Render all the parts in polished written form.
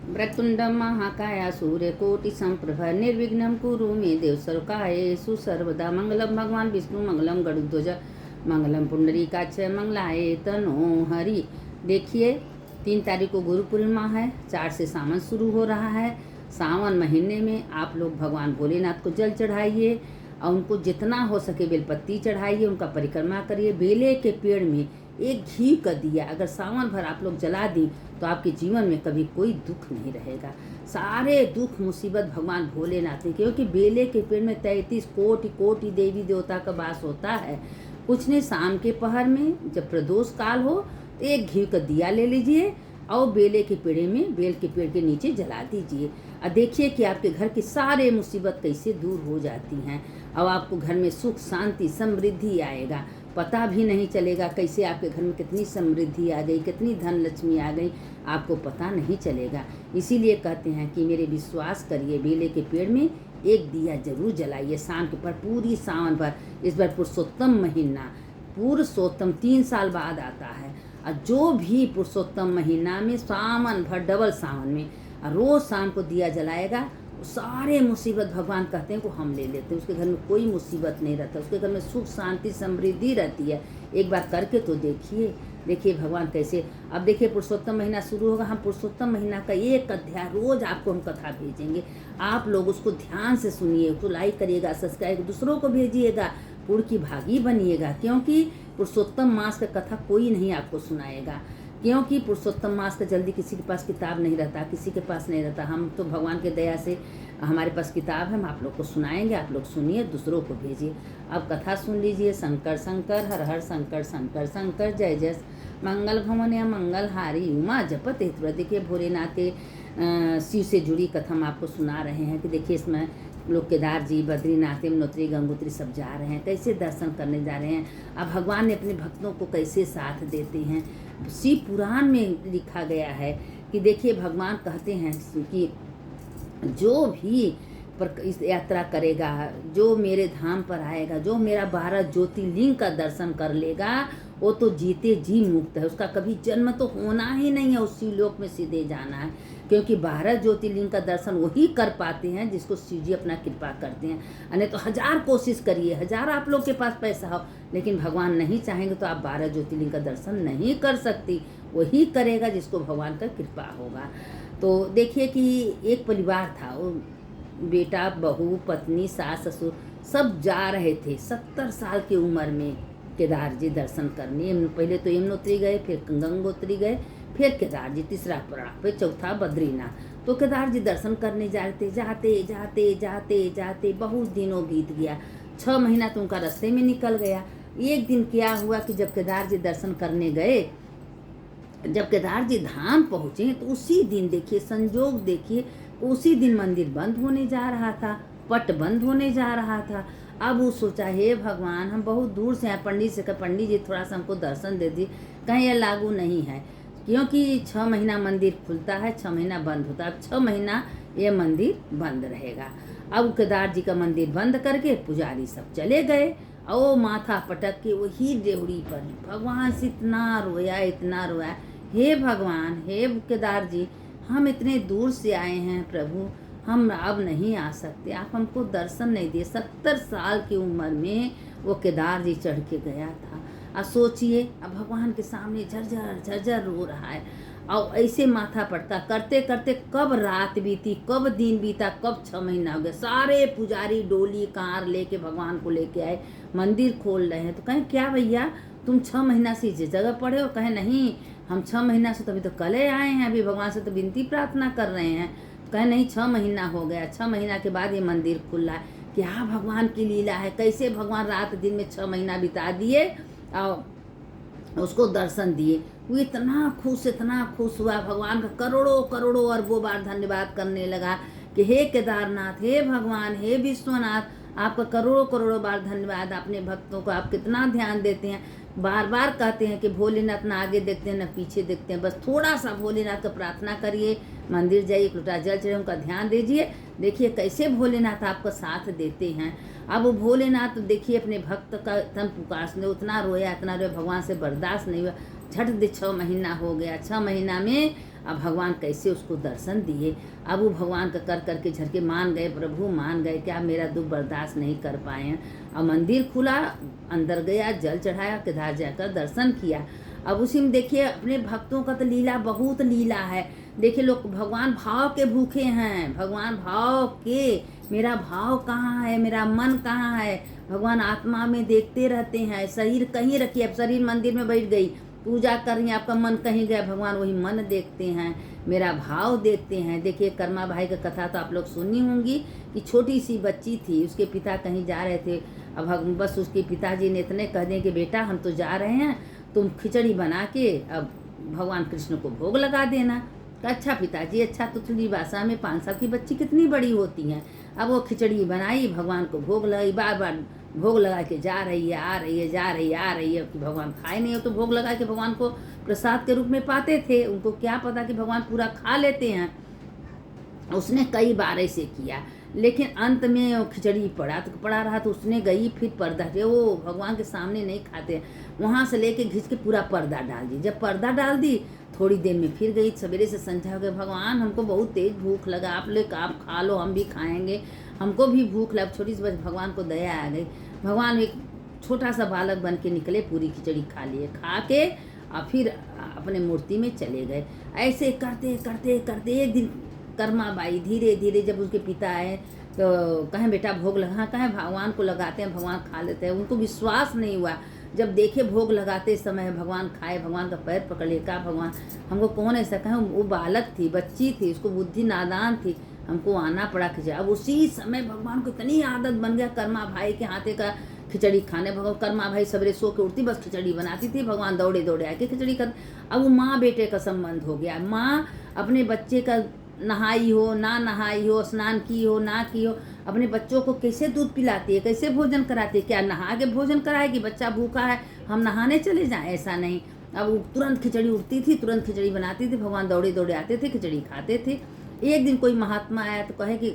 वक्रतुंडम महाकाया सूर्यकोटि संप्रभ निर्विघ्नं कुरु मे देव सर्वकार्येषु सर्वदा। मंगलम भगवान विष्णु मंगलम गरुड़ध्वज मंगलम पुंडरीकाक्ष मंगलाय तनो हरि। देखिए 3 तारीख को गुरु पूर्णिमा है, 4 से सावन शुरू हो रहा है। सावन महीने में आप लोग भगवान भोलेनाथ को जल चढ़ाइए और उनको जितना हो सके बेलपत्ती चढ़ाइए, उनका परिक्रमा करिए। बेले के पेड़ में एक घी का दिया अगर सावन भर आप लोग जला दी तो आपके जीवन में कभी कोई दुख नहीं रहेगा। सारे दुख मुसीबत भगवान भोलेनाथ ने, क्योंकि बेले के पेड़ में 33 कोटि कोटि देवी देवता का वास होता है। कुछ नहीं, शाम के पहर में जब प्रदोष काल हो तो एक घी का दिया ले लीजिए और बेले के पेड़ में, बेल के पेड़ के नीचे जला दीजिए और देखिए कि आपके घर की सारे मुसीबत कैसे दूर हो जाती हैं और आपको घर में सुख शांति समृद्धि आएगा। पता भी नहीं चलेगा कैसे आपके घर में कितनी समृद्धि आ गई, कितनी धन लक्ष्मी आ गई, आपको पता नहीं चलेगा। इसीलिए कहते हैं कि मेरे विश्वास करिए, बेले के पेड़ में एक दिया जरूर जलाइए शाम के पर पूरी सावन भर। इस बार पुरुषोत्तम महीना, पुरुषोत्तम 3 साल बाद आता है और जो भी पुरुषोत्तम महीना में सावन भर डबल सावन में रोज शाम को दिया जलाएगा, सारे मुसीबत भगवान कहते हैं को हम ले लेते हैं। उसके घर में कोई मुसीबत नहीं रहता, उसके घर में सुख शांति समृद्धि रहती है। एक बार करके तो देखिए भगवान कैसे। अब देखिए पुरुषोत्तम महीना शुरू होगा, हम पुरुषोत्तम महीना का एक अध्याय रोज आपको हम कथा भेजेंगे। आप लोग उसको ध्यान से सुनिए, उसको लाइक करिएगा, सब्सक्राइब दूसरों को भेजिएगा, पुण्य की भागी बनिएगा। क्योंकि पुरुषोत्तम मास का कथा कोई नहीं आपको सुनाएगा, क्योंकि पुरुषोत्तम मास का जल्दी किसी के पास किताब नहीं रहता, किसी के पास नहीं रहता। हम तो भगवान के दया से हमारे पास किताब है, हम आप लोग को सुनाएंगे, आप लोग सुनिए, दूसरों को भेजिए। अब कथा सुन लीजिए। शंकर शंकर हर हर शंकर शंकर शंकर जय जय मंगल भवन या मंगल हारी उमा जपत हितुर। देखिए भोलेनाथ के शिव से जुड़ी कथा हम आपको सुना रहे हैं कि देखिए इसमें लोग केदार जी, बद्रीनाथ, यमुनोत्री, गंगोत्री सब जा रहे हैं, कैसे दर्शन करने जा रहे हैं। अब भगवान ने अपने भक्तों को कैसे साथ देते हैं। शिव पुराण में लिखा गया है कि देखिए भगवान कहते हैं कि जो भी इस यात्रा करेगा, जो मेरे धाम पर आएगा, जो मेरा 12 ज्योतिर्लिंग का दर्शन कर लेगा, वो तो जीते जी मुक्त है। उसका कभी जन्म तो होना ही नहीं है, उसी लोक में सीधे जाना है। क्योंकि 12 ज्योतिर्लिंग का दर्शन वही कर पाते हैं जिसको शिव जी अपना कृपा करते हैं। अने तो 1000 कोशिश करिए, 1000 आप लोग के पास पैसा हो, लेकिन भगवान नहीं चाहेंगे तो आप 12 ज्योतिर्लिंग का दर्शन नहीं कर सकती। वही करेगा जिसको भगवान का कृपा होगा। तो देखिए कि एक परिवार था, वो बेटा, बहू, पत्नी, सास, ससुर सब जा रहे थे 70 साल की उम्र में केदार जी दर्शन करने। पहले तो यमुनोत्री गए, फिर गंगोत्री गए, फिर केदार जी तीसरा पड़ाव, फिर चौथा बद्रीनाथ। तो केदार जी दर्शन करने जा रहे थे। जाते जाते जाते जाते बहुत दिनों बीत गया, 6 महीना तो उनका रास्ते में निकल गया। एक दिन क्या हुआ कि जब केदार जी दर्शन करने गए, जब केदार जी धाम पहुँचे तो उसी दिन देखिए, संजोग देखिए, उसी दिन मंदिर बंद होने जा रहा था, पट बंद होने जा रहा था। अब वो सोचा, हे भगवान, हम बहुत दूर से आए, पंडित से कहा पंडित जी थोड़ा सा हमको दर्शन दे दी। कहीं यह लागू नहीं है, क्योंकि 6 महीना मंदिर खुलता है, 6 महीना बंद होता है। अब 6 महीना ये मंदिर बंद रहेगा। अब केदार जी का मंदिर बंद करके पुजारी सब चले गए और वो माथा पटक के वही देवड़ी पर भगवान से इतना रोया, इतना रोया, हे भगवान, हे केदार जी, हम इतने दूर से आए हैं प्रभु, हम अब नहीं आ सकते, आप हमको दर्शन नहीं दिए। 70 साल की उम्र में वो केदार जी चढ़ के गया था। अब सोचिए, अब भगवान के सामने झरझर झरझर रो रहा है और ऐसे माथा पटका करते करते कब रात बीती, कब दिन बीता, कब 6 महीना हो गए। सारे पुजारी डोली कार लेके भगवान को लेके आए, मंदिर खोल रहे हैं। तो कहें क्या भैया, तुम 6 महीना से इस जगह पड़े हो? कहें नहीं, हम 6 महीना से तो अभी तो कल आए हैं, अभी भगवान से तो विनती प्रार्थना कर रहे हैं। कहें नहीं, 6 महीना हो गया, 6 महीना के बाद ये मंदिर खुला है। क्या भगवान की लीला है, कैसे भगवान रात दिन में 6 महीना बिता दिए और उसको दर्शन दिए। वो इतना खुश हुआ, भगवान का करोड़ों करोड़ों अरबों बार धन्यवाद करने लगा कि हे केदारनाथ, हे भगवान, हे विश्वनाथ, आपका करोड़ों करोड़ों बार धन्यवाद। अपने भक्तों को आप कितना ध्यान देते हैं। बार बार कहते हैं कि भोलेनाथ ना आगे देखते हैं ना पीछे देखते हैं, बस थोड़ा सा भोलेनाथ का प्रार्थना करिए, मंदिर जाइए, एक लोटा जल चढ़े, उनका ध्यान दीजिए। देखिए कैसे भोलेनाथ आपका साथ देते हैं। अब वो भोलेनाथ देखिए अपने भक्त का तन पुकार सुने, उतना रोया, भगवान से बर्दाश्त नहीं हुआ। झट दे 6 महीना हो गया, 6 महीना में अब भगवान कैसे उसको दर्शन दिए। अब वो भगवान का कर करके झरके मान गए, प्रभु मान गए कि आप मेरा दुख बर्दाश्त नहीं कर पाए हैं। अब मंदिर खुला, अंदर गया, जल चढ़ाया, केदार जाकर दर्शन किया। अब उसी में देखिए अपने भक्तों का तो लीला, बहुत लीला है। देखिए लोग भगवान भाव के भूखे हैं, भगवान भाव के, मेरा भाव कहाँ है, मेरा मन कहाँ है, भगवान आत्मा में देखते रहते हैं। शरीर कहीं रखिए, अब शरीर मंदिर में बैठ गई, पूजा कर रही हैं, आपका मन कहीं गया, भगवान वही मन देखते हैं, मेरा भाव देखते हैं। देखिए कर्मा भाई का कथा तो आप लोग सुनी होंगी कि छोटी सी बच्ची थी, उसके पिता कहीं जा रहे थे। अब बस उसके पिताजी ने इतने कह दें कि बेटा हम तो जा रहे हैं, तुम खिचड़ी बना के अब भगवान कृष्ण को भोग लगा देना। अच्छा पिताजी, अच्छा। तो थोड़ी भाषा में 5 साल की बच्ची कितनी बड़ी होती हैं। अब वो खिचड़ी बनाई, भगवान को भोग लगाई, बार बार भोग लगा के जा रही है, आ रही है, जा रही है, आ रही है कि भगवान खाए नहीं हो तो भोग लगा के भगवान को प्रसाद के रूप में पाते थे। उनको क्या पता कि भगवान पूरा खा लेते हैं। उसने कई बार ऐसे किया, लेकिन अंत में वो खिचड़ी पड़ा रहा तो उसने गई फिर पर्दा, वो भगवान के सामने नहीं खाते, वहाँ से लेके घिस के पूरा पर्दा डाल दी। जब पर्दा डाल दी थोड़ी देर में फिर गई, सवेरे से संध्या हो गई, भगवान हमको बहुत तेज भूख लगा, आप खा लो, हम भी खाएंगे, हमको भी भूख लगा। छोटी सी बस भगवान को दया आ गई, भगवान एक छोटा सा बालक बन के निकले, पूरी खिचड़ी खा लिए, खा के और फिर अपने मूर्ति में चले गए। ऐसे करते करते करते एक दिन कर्मा बाई धीरे धीरे जब उसके पिता आए तो कहें बेटा भोग लगा, कहें भगवान को लगाते हैं, भगवान खा लेते हैं। उनको विश्वास नहीं हुआ, जब देखे भोग लगाते समय भगवान खाए, भगवान का पैर पकड़ ले, कहा भगवान हमको कौन ऐसा कहें, वो बालक थी, बच्ची थी, उसको बुद्धि नादान थी, हमको आना पड़ा खिचड़ी। अब उसी समय भगवान को इतनी आदत बन गया कर्मा भाई के हाथे का खिचड़ी खाने। भगवान कर्मा भाई सवेरे सो के उठती, बस खिचड़ी बनाती थी, भगवान दौड़े दौड़े आके खिचड़ी कर। अब वो माँ बेटे का संबंध हो गया, माँ अपने बच्चे का नहाई हो ना नहाई हो, स्नान की हो ना की हो, अपने बच्चों को कैसे दूध पिलाती है, कैसे भोजन कराती है, क्या नहा के भोजन कराएगी, बच्चा भूखा है हम नहाने चले जाएं, ऐसा नहीं। अब वो तुरंत खिचड़ी उठती थी, तुरंत खिचड़ी बनाती थी, भगवान दौड़े दौड़े आते थे, खिचड़ी खाते थे। एक दिन कोई महात्मा आया तो कहे कि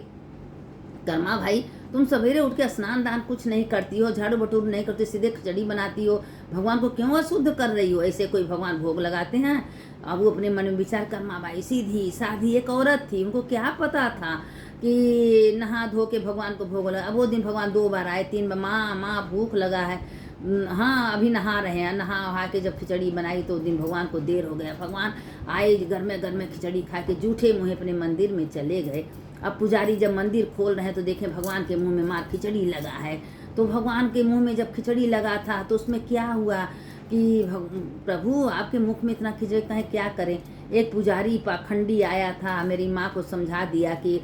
कर्मा भाई तुम सवेरे उठ के स्नान दान कुछ नहीं करती हो, झाड़ू बटूर नहीं करती, सीधे खिचड़ी बनाती हो, भगवान को क्यों अशुद्ध कर रही हो, ऐसे कोई भगवान भोग लगाते हैं। अब वो अपने मन में विचार, कर्मा भाई सीधी साधी एक औरत थी, उनको क्या पता था कि नहा धो के भगवान को भोग लगा। अब वो दिन भगवान 2 बार आए, 3 बार, माँ भूख लगा है, हाँ अभी नहा रहे हैं। नहा के जब खिचड़ी बनाई तो उस दिन भगवान को देर हो गया, भगवान आए घर में खिचड़ी खा के जूठे मुँह अपने मंदिर में चले गए। अब पुजारी जब मंदिर खोल रहे हैं तो देखें भगवान के मुंह में मार खिचड़ी लगा है। तो भगवान के मुंह में जब खिचड़ी लगा था तो उसमें क्या हुआ कि प्रभु आपके मुख में इतना खिचड़ी कहें, क्या करें। एक पुजारी पाखंडी आया था, मेरी माँ को समझा दिया कि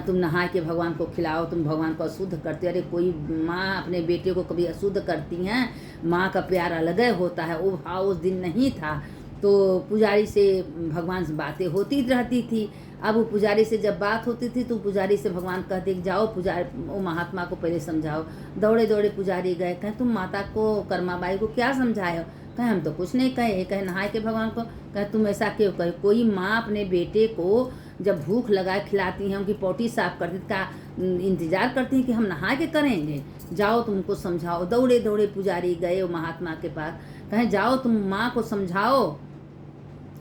तुम नहा के भगवान को खिलाओ, तुम भगवान को अशुद्ध करते। अरे कोई माँ अपने बेटे को कभी अशुद्ध करती हैं, माँ का प्यार अलग होता है, वो भाव उस दिन नहीं था। तो पुजारी से भगवान से बातें होती रहती थी। अब वो पुजारी से जब बात होती थी तो पुजारी से भगवान कहते कि जाओ पुजारी वो महात्मा को पहले समझाओ। दौड़े दौड़े पुजारी गए, कहें तुम माता को कर्मा बाई को क्या समझाए हो, कहें हम तो कुछ नहीं कहे, कहे नहाए के भगवान को, कहे तुम ऐसा क्यों कहे। कोई माँ अपने बेटे को जब भूख लगाए खिलाती हैं, उनकी पोटी साफ करती का इंतजार करती हैं कि हम नहा के करेंगे, जाओ तुमको समझाओ। दौड़े दौड़े पुजारी गए वो महात्मा के पास, कहें जाओ तुम माँ को समझाओ,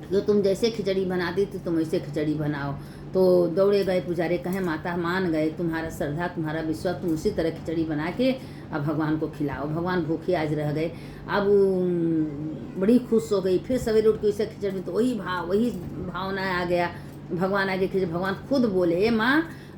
जो तुम जैसे खिचड़ी बनाती थी तुम वैसे खिचड़ी बनाओ। तो दौड़े गए पुजारी, कहें माता मान गए, तुम्हारा श्रद्धा तुम्हारा विश्वास, तुम उसी तरह खिचड़ी बना के अब भगवान को खिलाओ। भगवान भूखे आज रह गए। अब बड़ी खुश हो गई, फिर सवेरे उठ के उसे खिचड़ी, तो वही भावना आ गया। भगवान आगे खिचड़ी, भगवान खुद बोले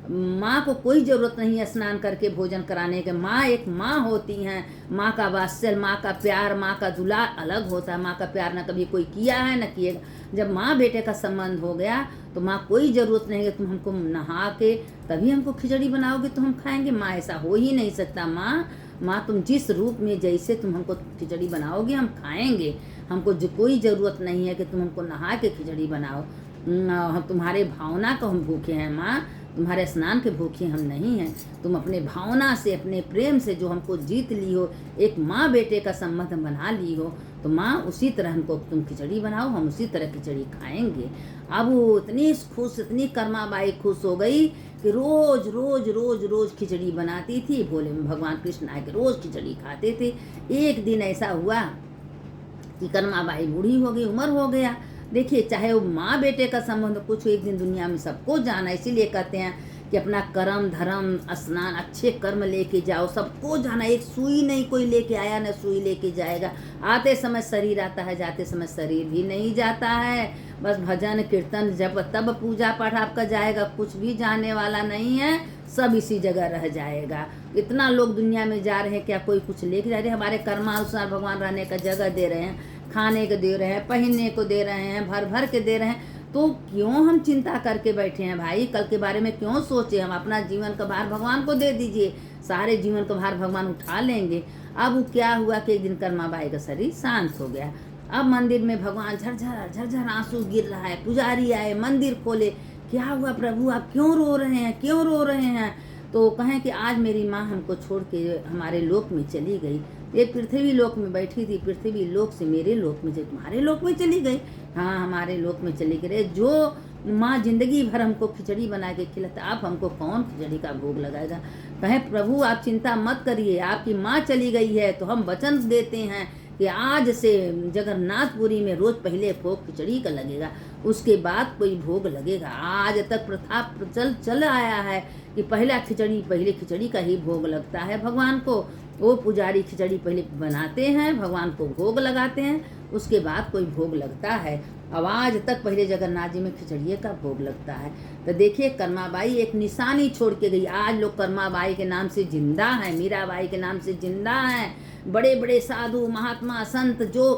माँ को कोई ज़रूरत नहीं है स्नान करके भोजन कराने के, माँ एक माँ होती हैं, माँ का वात्सल्य, माँ का प्यार, माँ का दुलार अलग होता है। माँ का प्यार ना कभी कोई किया है न किएगा। जब माँ बेटे का संबंध हो गया तो माँ कोई ज़रूरत नहीं है तुम हमको नहा के तभी हमको खिचड़ी बनाओगे तो हम खाएंगे, माँ ऐसा हो ही नहीं सकता। माँ तुम जिस रूप में जैसे तुम हमको खिचड़ी बनाओगे हम खाएंगे, हमको कोई ज़रूरत नहीं है कि तुम हमको नहा के खिचड़ी बनाओ। तुम्हारे भावना को हम भूखे हैं माँ, तुम्हारे स्नान के भूखे हम नहीं हैं। तुम अपने भावना से अपने प्रेम से जो हमको जीत ली हो, एक माँ बेटे का संबंध बना ली हो, तो माँ उसी तरह हमको तुम खिचड़ी बनाओ, हम उसी तरह खिचड़ी खाएंगे। अब वो इतनी खुश, इतनी कर्मा बाई खुश हो गई कि रोज रोज रोज रोज खिचड़ी बनाती थी। भोले भगवान कृष्ण आके रोज खिचड़ी खाते थे। एक दिन ऐसा हुआ कि कर्मा बाई बूढ़ी हो गई, उम्र हो गया। देखिए चाहे वो माँ बेटे का संबंध कुछ एक दिन दुनिया में सबको जाना, इसीलिए कहते हैं कि अपना कर्म धर्म स्नान अच्छे कर्म लेके जाओ, सबको जाना। एक सुई नहीं कोई लेके आया न सुई लेके जाएगा। आते समय शरीर आता है, जाते समय शरीर भी नहीं जाता है। बस भजन कीर्तन जब तब पूजा पाठ आपका जाएगा, कुछ भी जाने वाला नहीं है, सब इसी जगह रह जाएगा। इतना लोग दुनिया में जा रहे हैं, क्या कोई कुछ लेके जा रहे हैं? हमारे कर्मानुसार भगवान रहने का जगह दे रहे हैं, खाने को दे रहे हैं, पहनने को दे रहे हैं, भर भर के दे रहे हैं। तो क्यों हम चिंता करके बैठे हैं भाई? कल के बारे में क्यों सोचे? हम अपना जीवन का भार भगवान को दे दीजिए, सारे जीवन का भार भगवान उठा लेंगे। अब क्या हुआ कि एक दिन कर्माबाई का शरीर शांत हो गया। अब मंदिर में भगवान झरझर झरझर आंसू गिर रहा है। पुजारी आए, मंदिर खोले, क्या हुआ प्रभु, आप क्यों रो रहे हैं, क्यों रो रहे हैं? तो कहें कि आज मेरी माँ हमको छोड़ के हमारे लोक में चली गई। ये पृथ्वी लोक में बैठी थी, पृथ्वी लोक से मेरे लोक में, तुम्हारे लोक में चली गई। हाँ, हमारे लोक में चली गई। जो माँ जिंदगी भर हमको खिचड़ी बना के खिलाता, आप हमको कौन खिचड़ी का भोग लगाएगा? कहें प्रभु आप चिंता मत करिए, आपकी माँ चली गई है तो हम वचन देते हैं कि आज से जगन्नाथपुरी में रोज पहले भोग खिचड़ी का लगेगा, उसके बाद कोई भोग लगेगा। आज तक प्रथा चल आया है कि पहले खिचड़ी का ही भोग लगता है भगवान को। वो पुजारी खिचड़ी पहले बनाते हैं, भगवान को भोग लगाते हैं, उसके बाद कोई भोग लगता है। अब आज तक पहले जगन्नाथ जी में खिचड़िए का भोग लगता है। तो देखिए कर्माबाई एक निशानी छोड़ के गई। आज लोग कर्माबाई के नाम से जिंदा हैं, मीराबाई के नाम से जिंदा हैं। बड़े बड़े साधु महात्मा संत जो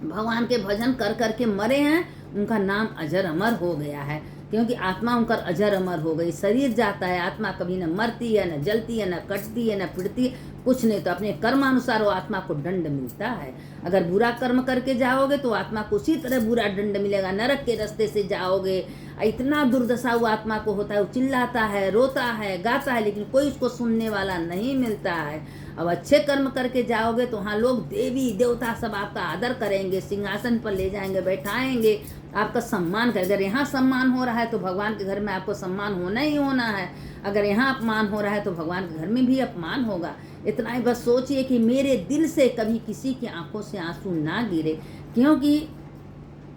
भगवान के भजन कर कर के मरे हैं, उनका नाम अजर अमर हो गया है, क्योंकि आत्मा उनका अजर अमर हो गई। शरीर जाता है, आत्मा कभी न मरती है, न जलती है, न कटती है, न पिटती है, कुछ नहीं। तो अपने कर्मानुसार वो आत्मा को दंड मिलता है। अगर बुरा कर्म करके जाओगे तो आत्मा को उसी तरह बुरा दंड मिलेगा। नरक के रास्ते से जाओगे, इतना दुर्दशा वो आत्मा को होता है। वो चिल्लाता है, रोता है, गाता है, लेकिन कोई उसको सुनने वाला नहीं मिलता है। अब अच्छे कर्म करके जाओगे तो वहाँ लोग देवी देवता सब आपका आदर करेंगे, सिंहासन पर ले जाएंगे, बैठाएंगे, आपका सम्मान करेंगे। अगर यहाँ सम्मान हो रहा है तो भगवान के घर में आपको सम्मान होना ही होना है। अगर यहाँ अपमान हो रहा है तो भगवान के घर में भी अपमान होगा। इतना ही बस सोचिए कि मेरे दिल से कभी किसी की आंखों से आंसू ना गिरे, क्योंकि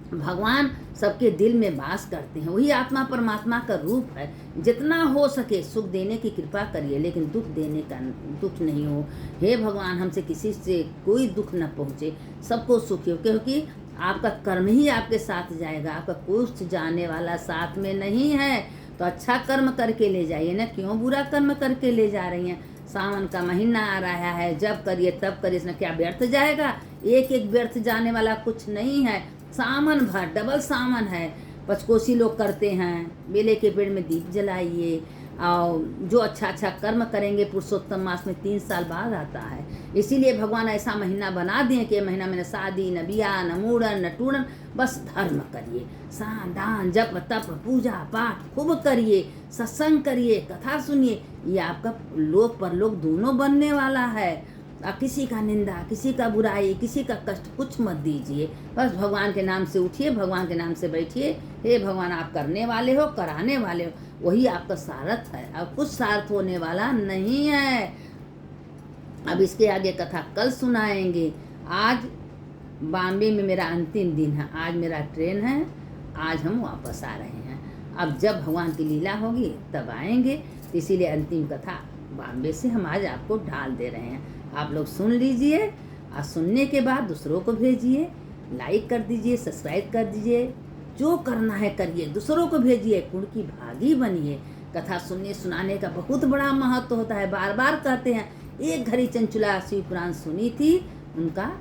भगवान सबके दिल में वास करते हैं। वही आत्मा परमात्मा का रूप है। जितना हो सके सुख देने की कृपा करिए, लेकिन दुख देने का दुख नहीं हो। हे भगवान हमसे किसी से कोई दुख न पहुँचे, सबको सुखी हो, क्योंकि आपका कर्म ही आपके साथ जाएगा। आपका कुछ जाने वाला साथ में नहीं है। तो अच्छा कर्म करके ले जाइए ना, क्यों बुरा कर्म करके ले जा रही हैं? सावन का महीना आ रहा है, जब करिए तब करिए, इसमें क्या व्यर्थ जाएगा? एक एक व्यर्थ जाने वाला कुछ नहीं है। सावन भर डबल सावन है। पचकोसी लोग करते हैं, बेले के पेड़ में दीप जलाइए। और जो अच्छा अच्छा कर्म करेंगे पुरुषोत्तम मास में 3 साल बाद आता है। इसीलिए भगवान ऐसा महीना बना दिए कि महीना में न शादी, न ब्याह, न मूड़न, न टूड़न, बस धर्म करिए, दान जप तप पूजा पाठ खूब करिए, सत्संग करिए, कथा सुनिए। ये आपका लोक परलोक दोनों बनने वाला है। किसी का निंदा, किसी का बुराई, किसी का कष्ट कुछ मत दीजिए। बस भगवान के नाम से उठिए, भगवान के नाम से बैठिए। हे भगवान आप करने वाले हो, कराने वाले हो, वही आपका सारथ है। अब कुछ सारथ होने वाला नहीं है। अब इसके आगे कथा कल सुनाएंगे। आज बॉम्बे में मेरा अंतिम दिन है, आज मेरा ट्रेन है, आज हम वापस आ रहे हैं। अब जब भगवान की लीला होगी तब आएंगे। तो इसीलिए अंतिम कथा बॉम्बे से हम आज आपको डाल दे रहे हैं। आप लोग सुन लीजिए और सुनने के बाद दूसरों को भेजिए, लाइक कर दीजिए, सब्सक्राइब कर दीजिए, जो करना है करिए, दूसरों को भेजिए, पुण्य की भागी बनिए। कथा सुनने सुनाने का बहुत बड़ा महत्व होता है। बार बार कहते हैं, एक घड़ी चंचुला शिव पुराण सुनी थी, उनका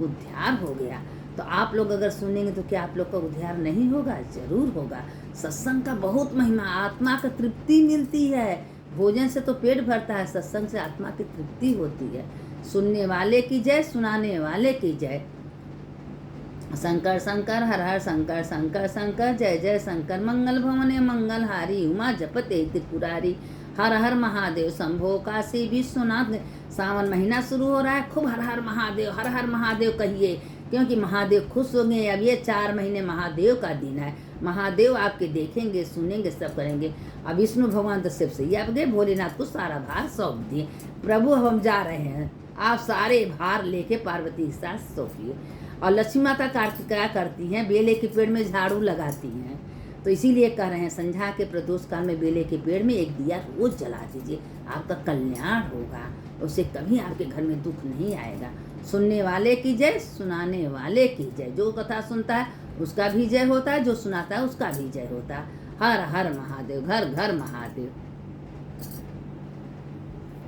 उद्धार हो गया। तो आप लोग अगर सुनेंगे तो क्या आप लोग का उद्धार नहीं होगा? जरूर होगा। सत्संग का बहुत महिमा, आत्मा का तृप्ति मिलती है। भोजन से तो पेट भरता है, सत्संग से आत्मा की तृप्ति होती है। सुनने वाले की जय, सुनाने वाले की जय। शंकर शंकर हर हर शंकर, शंकर शंकर जय जय शंकर। मंगल भवने मंगल हारी, उमा जपते त्रिपुरारी। हर हर महादेव शंभो काशी विश्वनाथ। सावन महीना शुरू हो रहा है, खूब हर हर महादेव कहिए, क्योंकि महादेव खुश हो गए। अब ये 4 महीने महादेव का दिन है। महादेव आपके देखेंगे, सुनेंगे, सब करेंगे। अब विष्णु भगवान तो सिर्फ से ही आप गए, भोलेनाथ को सारा भार सौंप दिए। प्रभु अब हम जा रहे हैं, आप सारे भार लेके पार्वती के साथ सौंपिए। और लक्ष्मी माता क्या करती हैं, बेले के पेड़ में झाड़ू लगाती हैं। तो इसीलिए कह रहे हैं संध्या के प्रदोष काल में बेले के पेड़ में एक दिया रोज जला दीजिए, आपका कल्याण होगा, उससे कभी आपके घर में दुख नहीं आएगा। सुनने वाले की जय, सुनाने वाले की जय। जो कथा सुनता है उसका भी जय होता है, जो सुनाता है उसका भी जय होता है। हर हर महादेव, घर घर महादेव।